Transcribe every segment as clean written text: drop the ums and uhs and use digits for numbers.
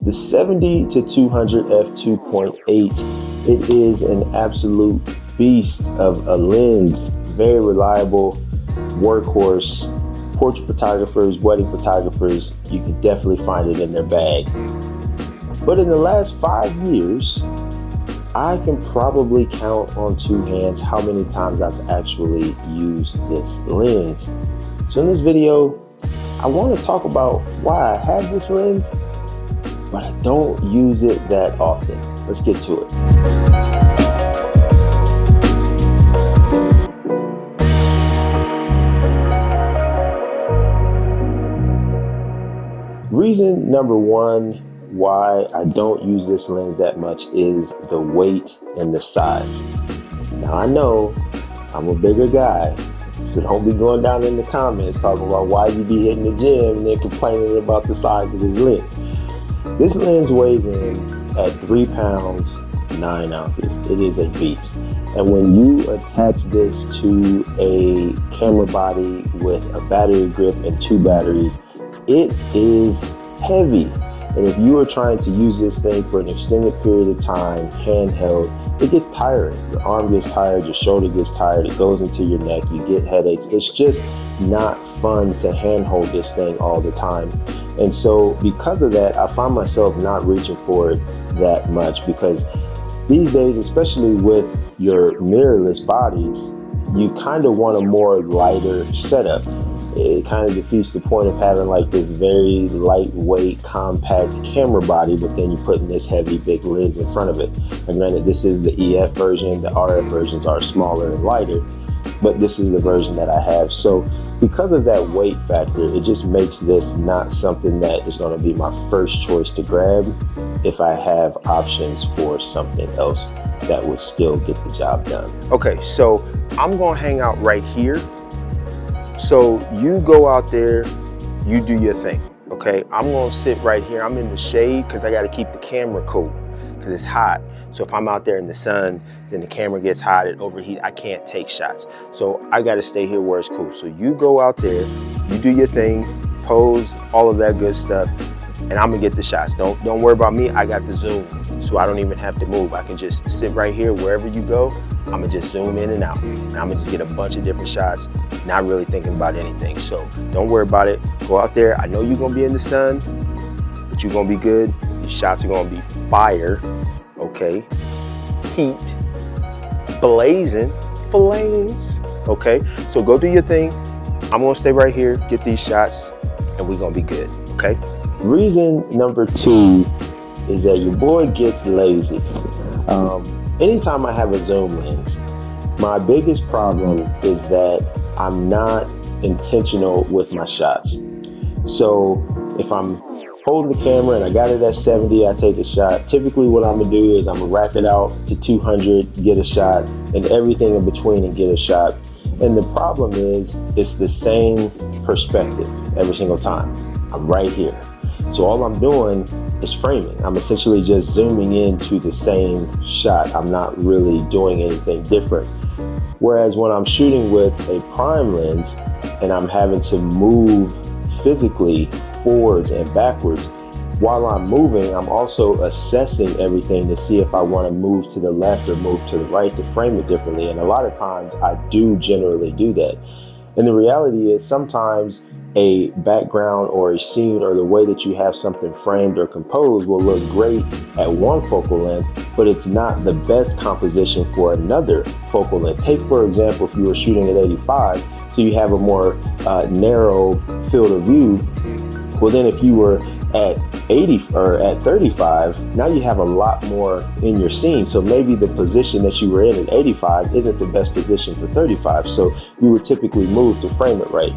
The 70 to 200 f2.8, it is an absolute beast of a lens, very reliable, workhorse. Portrait photographers, wedding photographers, you can definitely find it in their bag. But in the last 5 years, I can probably count on two hands how many times I've actually used this lens. So in this video, I want to talk about why I have this lens, but I don't use it that often. Let's get to it. Reason number one why I don't use this lens that much is the weight and the size. Now I know I'm a bigger guy, so don't be going down in the comments talking about why you be hitting the gym and then complaining about the size of this lens. This lens weighs in at 3 pounds, 9 ounces. It is a beast. And when you attach this to a camera body with a battery grip and 2 batteries, it is heavy. And if you are trying to use this thing for an extended period of time, handheld, it gets tiring. Your arm gets tired, your shoulder gets tired, it goes into your neck, you get headaches. It's just not fun to handhold this thing all the time. And so because of that, I find myself not reaching for it that much, because these days, especially with your mirrorless bodies, you kind of want a more lighter setup. It kind of defeats the point of having like this very lightweight, compact camera body, but then you're putting this heavy, big lens in front of it. And granted, this is the EF version. The RF versions are smaller and lighter, but this is the version that I have. So because of that weight factor, it just makes this not something that is going to be my first choice to grab if I have options for something else that would still get the job done. Okay, so I'm going to hang out right here. So you go out there, you do your thing, okay? I'm gonna sit right here. I'm in the shade because I gotta keep the camera cool because it's hot. So if I'm out there in the sun, then the camera gets hot, it overheats, I can't take shots. So I gotta stay here where it's cool. So you go out there, you do your thing, pose, all of that good stuff, and I'm gonna get the shots. Don't worry about me, I got the zoom. So I don't even have to move. I can just sit right here wherever you go. I'm gonna just zoom in and out. And I'm gonna just get a bunch of different shots, not really thinking about anything. So don't worry about it. Go out there. I know you're gonna be in the sun, but you're gonna be good. Your shots are gonna be fire, okay? Heat, blazing, flames, okay? So go do your thing. I'm gonna stay right here, get these shots, and we're gonna be good, okay? Reason number two is that your boy gets lazy. Anytime I have a zoom lens, my biggest problem is that I'm not intentional with my shots. So if I'm holding the camera and I got it at 70, I take a shot. Typically what I'm gonna do is I'm gonna rack it out to 200, get a shot, and everything in between and get a shot. And the problem is it's the same perspective every single time. I'm right here. So all I'm doing is framing. I'm essentially just zooming into the same shot. I'm not really doing anything different. Whereas when I'm shooting with a prime lens and I'm having to move physically forwards and backwards, while I'm moving, I'm also assessing everything to see if I want to move to the left or move to the right to frame it differently. And a lot of times I do generally do that. And the reality is sometimes a background or a scene or the way that you have something framed or composed will look great at one focal length, but it's not the best composition for another focal length. Take, for example, if you were shooting at 85, so you have a more narrow field of view. Well, then if you were at 80 or at 35, now you have a lot more in your scene. So maybe the position that you were in at 85 isn't the best position for 35. So you would typically move to frame it right.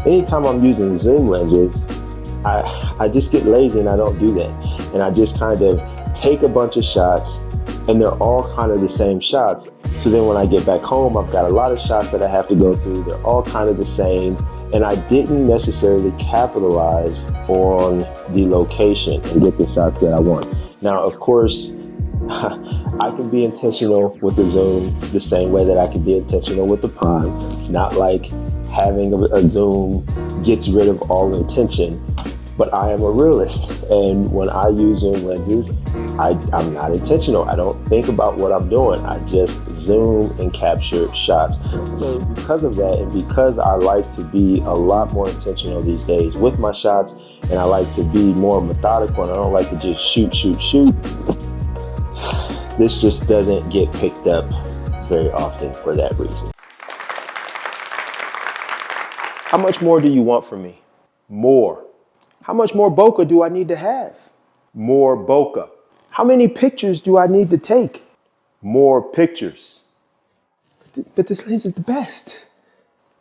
Anytime I'm using zoom lenses, I just get lazy and I don't do that. And I just kind of take a bunch of shots and they're all kind of the same shots. So then when I get back home, I've got a lot of shots that I have to go through. They're all kind of the same. And I didn't necessarily capitalize on the location and get the shots that I want. Now, of course, I can be intentional with the zoom the same way that I can be intentional with the prime. It's not like having a zoom gets rid of all intention. but I am a realist. And when I use zoom lenses, I'm not intentional. I don't think about what I'm doing. I just zoom and capture shots. So because of that, and because I like to be a lot more intentional these days with my shots, and I like to be more methodical, and I don't like to just shoot. This just doesn't get picked up very often for that reason. How much more do you want from me? More. How much more bokeh do I need to have? More bokeh. How many pictures do I need to take? More pictures. But this lens is the best.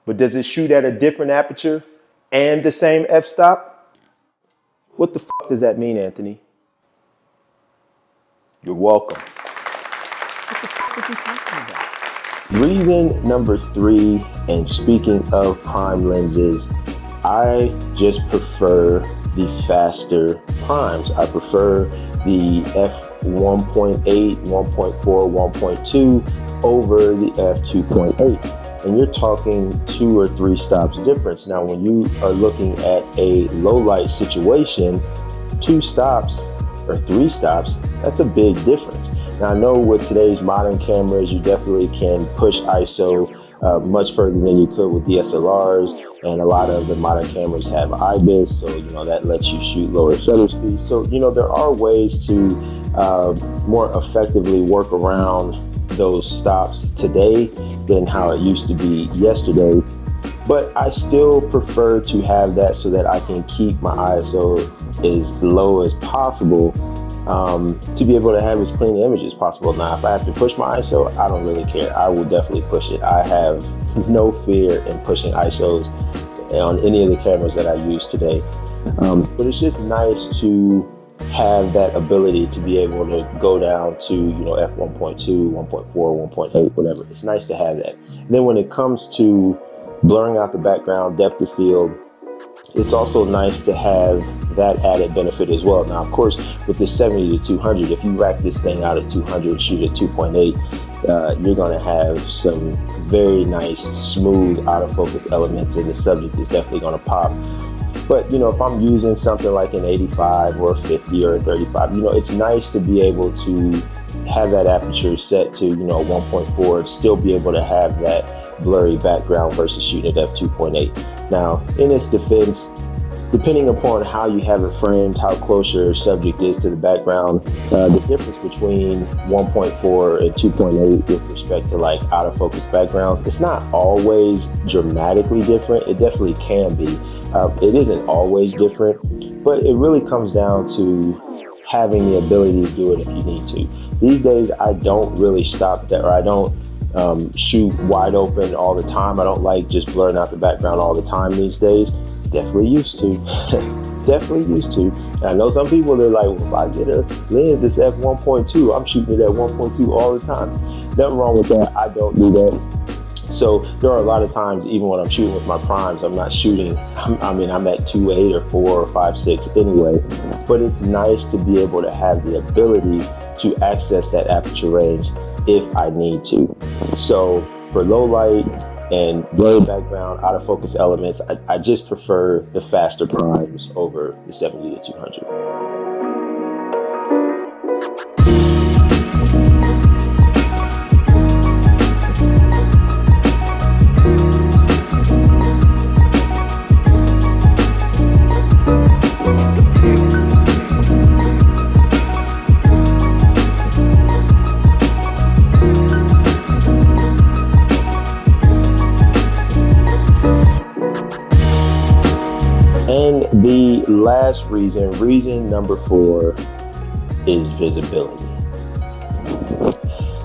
But does it shoot at a different aperture and the same f-stop? What the fuck does that mean, Anthony? You're welcome. What the fuck is he talking about? Reason number 3, and speaking of prime lenses, I just prefer the faster primes. I prefer the f1.8, 1.4, 1.2 over the f2.8. And you're talking 2 or 3 stops difference. Now, when you are looking at a low light situation, 2 stops or 3 stops, that's a big difference. Now, I know with today's modern cameras, you definitely can push ISO much further than you could with DSLRs, and a lot of the modern cameras have IBIS, so that lets you shoot lower shutter speeds. So there are ways to more effectively work around those stops today than how it used to be yesterday. But I still prefer to have that so that I can keep my ISO as low as possible, to be able to have as clean an image as possible. Now, if I have to push my ISO, I don't really care. I will definitely push it. I have no fear in pushing ISOs on any of the cameras that I use today. But it's just nice to have that ability to be able to go down to, f1.2, 1.4, 1.8, whatever. It's nice to have that. And then when it comes to blurring out the background, depth of field, it's also nice to have that added benefit as well. Now, of course, with the 70 to 200, if you rack this thing out at 200, shoot at 2.8, you're going to have some very nice, smooth, out of focus elements, and the subject is definitely going to pop. But, if I'm using something like an 85 or a 50 or a 35, it's nice to be able to have that aperture set to, 1.4, and still be able to have that blurry background versus shooting at f2.8. Now, in its defense, depending upon how you have it framed, how close your subject is to the background, the difference between 1.4 and 2.8 with respect to out of focus backgrounds, it's not always dramatically different. It definitely can be. It isn't always different, but it really comes down to having the ability to do it if you need to. These days, I don't really stop that, or I don't shoot wide open all the time. I don't like just blurring out the background all the time these days. Definitely used to. Definitely used to. And I know some people, they're like, well, if I get a lens that's f1.2, I'm shooting it at 1.2 all the time. Nothing wrong with that. I don't do that. So there are a lot of times, even when I'm shooting with my primes, I'm not shooting, I'm at 2.8 or 4 or 5.6 anyway. But it's nice to be able to have the ability to access that aperture range if I need to. So for low light and blurry background, out of focus elements, I just prefer the faster primes over the 70 to 200. And the last reason number 4, is visibility.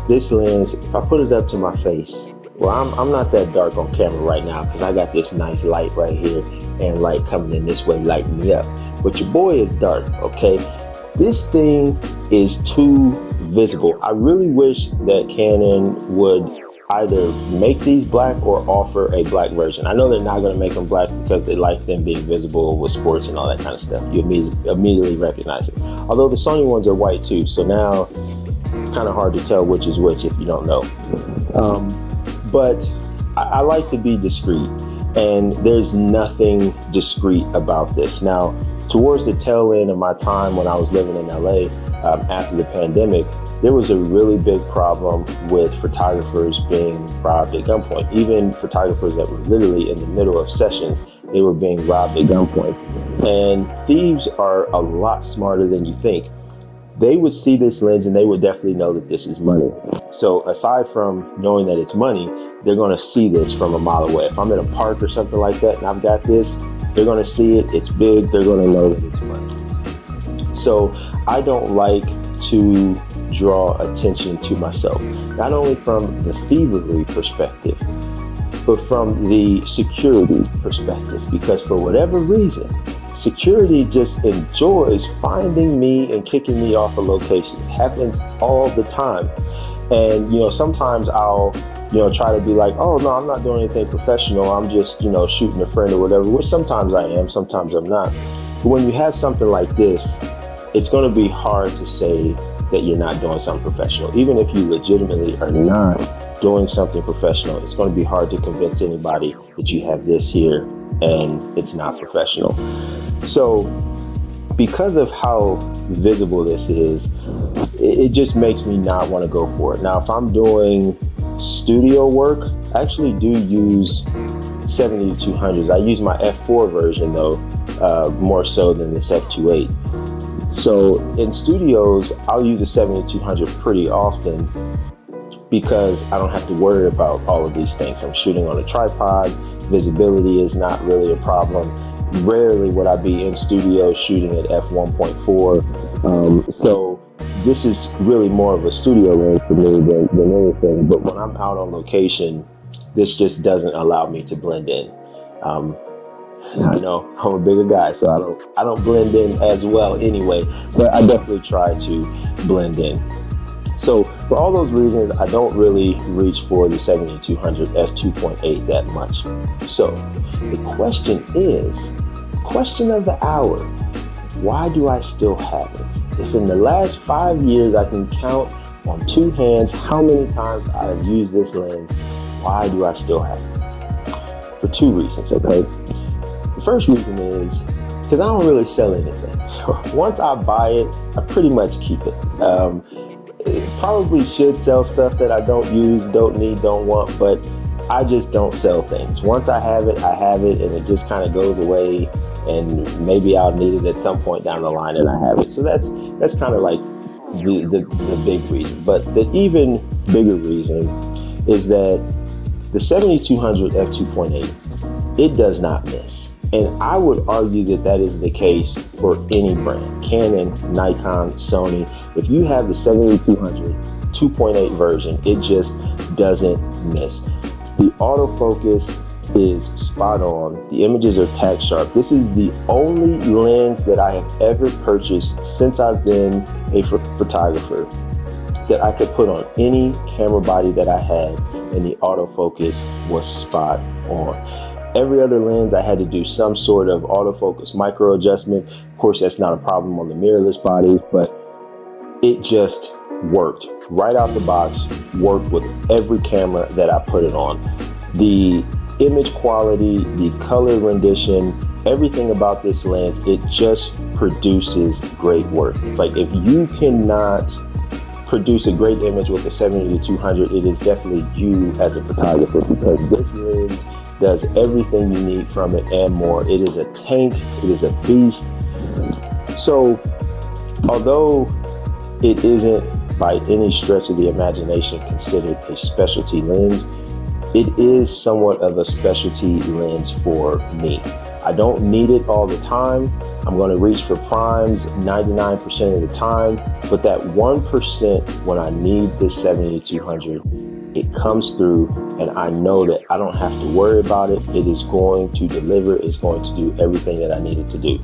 This lens, if I put it up to my face, well, I'm not that dark on camera right now because I got this nice light right here, and light coming in this way lighting me up. But your boy is dark, okay? This thing is too visible. I really wish that Canon would either make these black or offer a black version. I know they're not going to make them black because they like them being visible with sports and all that kind of stuff. You immediately recognize it. Although the Sony ones are white too, so now it's kind of hard to tell which is which if you don't know. But I like to be discreet, and there's nothing discreet about this. Now, towards the tail end of my time when I was living in LA after the pandemic, there was a really big problem with photographers being robbed at gunpoint. Even photographers that were literally in the middle of sessions, they were being robbed at gunpoint. And thieves are a lot smarter than you think. They would see this lens and they would definitely know that this is money. So aside from knowing that it's money, they're going to see this from a mile away. If I'm in a park or something like that and I've got this, they're going to see it. It's big. They're going to know that it's money. So I don't like to draw attention to myself, not only from the thievery perspective, but from the security perspective, because for whatever reason, security just enjoys finding me and kicking me off of locations. Happens all the time. And, sometimes I'll, try to be like, oh, no, I'm not doing anything professional. I'm just, shooting a friend or whatever, which sometimes I am, sometimes I'm not. But when you have something like this, it's going to be hard to say that you're not doing something professional. Even if you legitimately are not doing something professional, it's going to be hard to convince anybody that you have this here and it's not professional. So because of how visible this is, it just makes me not want to go for it. Now, if I'm doing studio work, I actually do use 70-200s. I use my f4 version though, more so than this f2.8. So in studios, I'll use a 70-200 pretty often because I don't have to worry about all of these things. I'm shooting on a tripod. Visibility is not really a problem. Rarely would I be in studio shooting at f1.4. So this is really more of a studio lens for me than anything. But when I'm out on location, this just doesn't allow me to blend in. I know I'm a bigger guy, so I don't blend in as well anyway, but I definitely try to blend in. So for all those reasons, I don't really reach for the 70-200 f2.8 that much. So the question of the hour, why do I still have it? If in the last 5 years I can count on two hands how many times I have used this lens, why do I still have it? For two reasons, okay? The first reason is because I don't really sell anything. Once I buy it, I pretty much keep it. It probably should sell stuff that I don't use, don't need, don't want, but I just don't sell things. Once I have it, and it just kind of goes away, and maybe I'll need it at some point down the line and I have it. So that's kind of like the big reason. But the even bigger reason is that the 70-200 f2.8, it does not miss. And I would argue that that is the case for any brand, Canon, Nikon, Sony. If you have the 70-200 2.8 version, it just doesn't miss. The autofocus is spot on. The images are tack sharp. This is the only lens that I have ever purchased since I've been a photographer that I could put on any camera body that I had, and the autofocus was spot on. Every other lens, I had to do some sort of autofocus micro adjustment. Of course, that's not a problem on the mirrorless bodies, but it just worked right out the box, worked with every camera that I put it on. The image quality, the color rendition, everything about this lens, it just produces great work. It's like if you cannot produce a great image with the 70-200, it is definitely you as a photographer, because this lens does everything you need from it and more. It is a tank, it is a beast. So although it isn't by any stretch of the imagination considered a specialty lens, it is somewhat of a specialty lens for me. I don't need it all the time. I'm going to reach for primes 99% of the time, but that 1% when I need this 70-200, it comes through, and I know that I don't have to worry about it. It is going to deliver. It's going to do everything that I need it to do.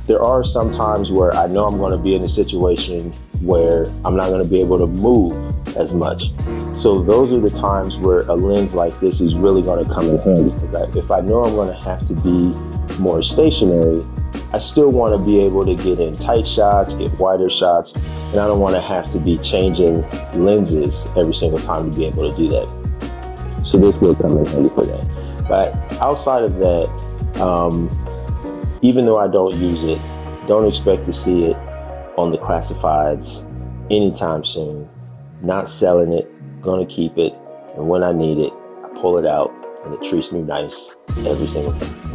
There are some times where I know I'm going to be in a situation where I'm not going to be able to move as much. So those are the times where a lens like this is really going to come in handy, because if I know I'm going to have to be more stationary, I still want to be able to get in tight shots, get wider shots, and I don't want to have to be changing lenses every single time to be able to do that. So this will come in handy for that. But outside of that, even though I don't use it, don't expect to see it on the classifieds anytime soon. Not selling it, gonna keep it, and when I need it, I pull it out and it treats me nice every single time.